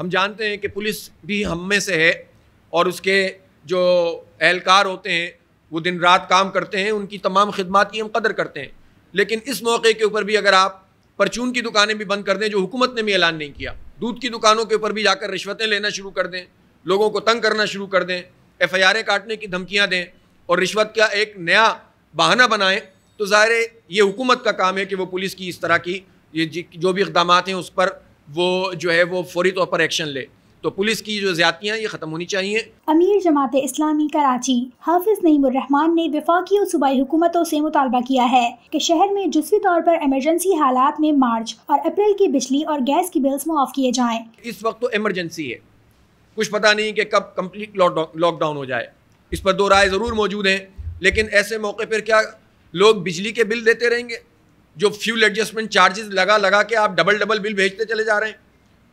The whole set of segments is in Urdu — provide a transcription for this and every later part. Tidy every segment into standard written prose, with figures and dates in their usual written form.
ہم جانتے ہیں کہ پولیس بھی ہم میں سے ہے اور اس کے جو اہلکار ہوتے ہیں وہ دن رات کام کرتے ہیں، ان کی تمام خدمات کی ہم قدر کرتے ہیں، لیکن اس موقع کے اوپر بھی اگر آپ پرچون کی دکانیں بھی بند کر دیں جو حکومت نے بھی اعلان نہیں کیا، دودھ کی دکانوں کے اوپر بھی جا کر رشوتیں لینا شروع کر دیں، لوگوں کو تنگ کرنا شروع کر دیں، ایف آئی آریں کاٹنے کی دھمکیاں دیں اور رشوت کا ایک نیا بہانہ بنائیں، تو ظاہر ہے یہ حکومت کا کام ہے کہ وہ پولیس کی اس طرح کی یہ جو بھی اقدامات ہیں اس پر وہ جو ہے وہ فوری طور پر ایکشن لے. تو پولیس کی جو زیادتیاں یہ ختم ہونی چاہیے. امیر جماعت اسلامی کراچی حافظ نعیم الرحمان نے وفاقی اور صوبائی حکومتوں سے مطالبہ کیا ہے کہ شہر میں جزوی طور پر ایمرجنسی حالات میں مارچ اور اپریل کی بجلی اور گیس کی بلز معاف کیے جائیں. اس وقت تو ایمرجنسی ہے، کچھ پتہ نہیں کہ کب کمپلیٹ لاک ڈاؤن ہو جائے، اس پر دو رائے ضرور موجود ہیں، لیکن ایسے موقع پر کیا لوگ بجلی کے بل دیتے رہیں گے؟ جو فیول ایڈجسٹمنٹ چارجز لگا کے آپ ڈبل بل بھیجتے چلے جا رہے ہیں،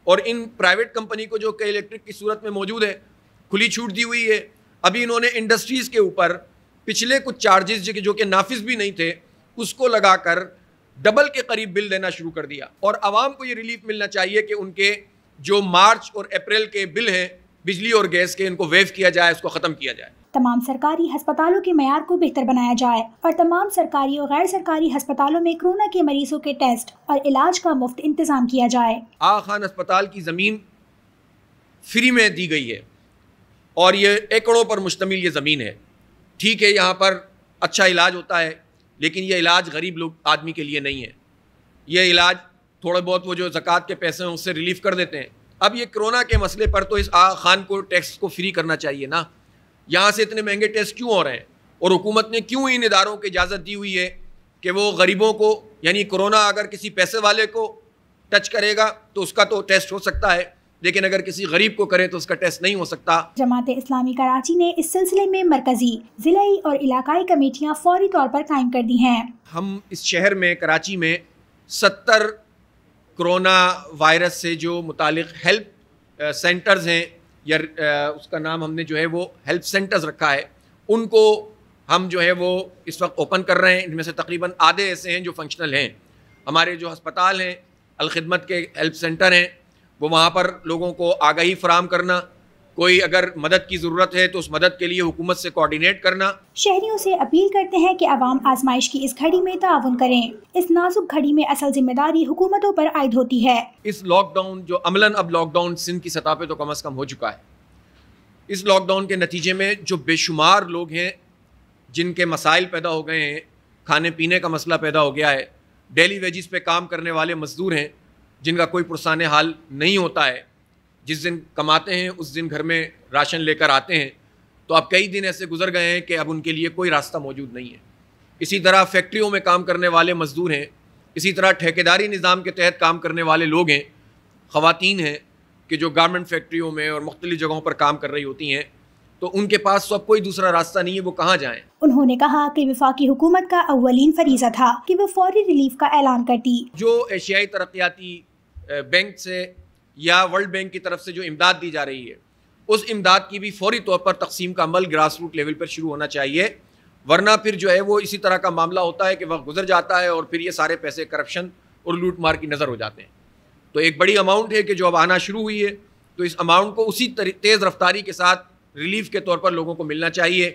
اور ان پرائیویٹ کمپنی کو جو کہ الیکٹرک کی صورت میں موجود ہے کھلی چھوٹ دی ہوئی ہے. ابھی انہوں نے انڈسٹریز کے اوپر پچھلے کچھ چارجز جو کہ نافذ بھی نہیں تھے اس کو لگا کر ڈبل کے قریب بل دینا شروع کر دیا، اور عوام کو یہ ریلیف ملنا چاہیے کہ ان کے جو مارچ اور اپریل کے بل ہیں بجلی اور گیس کے ان کو ویو کیا جائے، اس کو ختم کیا جائے. تمام سرکاری ہسپتالوں کے معیار کو بہتر بنایا جائے اور تمام سرکاری اور غیر سرکاری ہسپتالوں میں کورونا کے مریضوں کے ٹیسٹ اور علاج کا مفت انتظام کیا جائے. آغا خان ہسپتال کی زمین فری میں دی گئی ہے اور یہ ایکڑوں پر مشتمل یہ زمین ہے. ٹھیک ہے یہاں پر اچھا علاج ہوتا ہے، لیکن یہ علاج غریب لوگ آدمی کے لیے نہیں ہے. یہ علاج تھوڑے بہت وہ جو زکوٰۃ کے پیسے ہیں اس سے ریلیف کر دیتے ہیں. اب یہ کرونا کے مسئلے پر تو اس آغا خان کو ٹیکس کو فری کرنا چاہیے نا. یہاں سے اتنے مہنگے ٹیسٹ کیوں ہو رہے ہیں؟ اور حکومت نے کیوں ان اداروں کو اجازت دی ہوئی ہے کہ وہ غریبوں کو، یعنی کرونا اگر کسی پیسے والے کو ٹچ کرے گا تو اس کا تو ٹیسٹ ہو سکتا ہے، لیکن اگر کسی غریب کو کرے تو اس کا ٹیسٹ نہیں ہو سکتا. جماعت اسلامی کراچی نے اس سلسلے میں مرکزی، ضلعی اور علاقائی کمیٹیاں فوری طور پر قائم کر دی ہیں. ہم اس شہر میں کراچی میں 70 کرونا وائرس سے جو متعلق ہیلپ سینٹرز ہیں، یا اس کا نام ہم نے جو ہے وہ ہیلپ سینٹرز رکھا ہے، ان کو ہم جو ہے وہ اس وقت اوپن کر رہے ہیں. ان میں سے تقریباً آدھے ایسے ہیں جو فنکشنل ہیں. ہمارے جو ہسپتال ہیں، الخدمت کے ہیلپ سینٹر ہیں، وہ وہاں پر لوگوں کو آگاہی فراہم کرنا، کوئی اگر مدد کی ضرورت ہے تو اس مدد کے لیے حکومت سے کوارڈینیٹ کرنا. شہریوں سے اپیل کرتے ہیں کہ عوام آزمائش کی اس گھڑی میں تعاون کریں. اس نازک گھڑی میں اصل ذمہ داری حکومتوں پر عائد ہوتی ہے. اس لاک ڈاؤن جو عملاً اب لاک ڈاؤن سندھ کی سطح پہ تو کم از کم ہو چکا ہے، اس لاک ڈاؤن کے نتیجے میں جو بے شمار لوگ ہیں جن کے مسائل پیدا ہو گئے ہیں، کھانے پینے کا مسئلہ پیدا ہو گیا ہے، ڈیلی ویجز پہ کام کرنے والے مزدور ہیں جن کا کوئی پرسان حال نہیں ہوتا ہے، جس دن کماتے ہیں اس دن گھر میں راشن لے کر آتے ہیں، تو اب کئی دن ایسے گزر گئے ہیں کہ اب ان کے لیے کوئی راستہ موجود نہیں ہے. اسی طرح فیکٹریوں میں کام کرنے والے مزدور ہیں، اسی طرح ٹھیکیداری نظام کے تحت کام کرنے والے لوگ ہیں، خواتین ہیں کہ جو گارمنٹ فیکٹریوں میں اور مختلف جگہوں پر کام کر رہی ہوتی ہیں، تو ان کے پاس تو اب کوئی دوسرا راستہ نہیں ہے، وہ کہاں جائیں. انہوں نے کہا کہ وفاقی حکومت کا اولین فریضہ تھا کہ وہ فوری ریلیف کا اعلان کرتی. جو ایشیائی ترقیاتی بینک سے یا ورلڈ بینک کی طرف سے جو امداد دی جا رہی ہے، اس امداد کی بھی فوری طور پر تقسیم کا عمل گراس روٹ لیول پر شروع ہونا چاہیے، ورنہ پھر جو ہے وہ اسی طرح کا معاملہ ہوتا ہے کہ وقت گزر جاتا ہے اور پھر یہ سارے پیسے کرپشن اور لوٹ مار کی نظر ہو جاتے ہیں. تو ایک بڑی اماؤنٹ ہے کہ جو اب آنا شروع ہوئی ہے، تو اس اماؤنٹ کو اسی تیز رفتاری کے ساتھ ریلیف کے طور پر لوگوں کو ملنا چاہیے.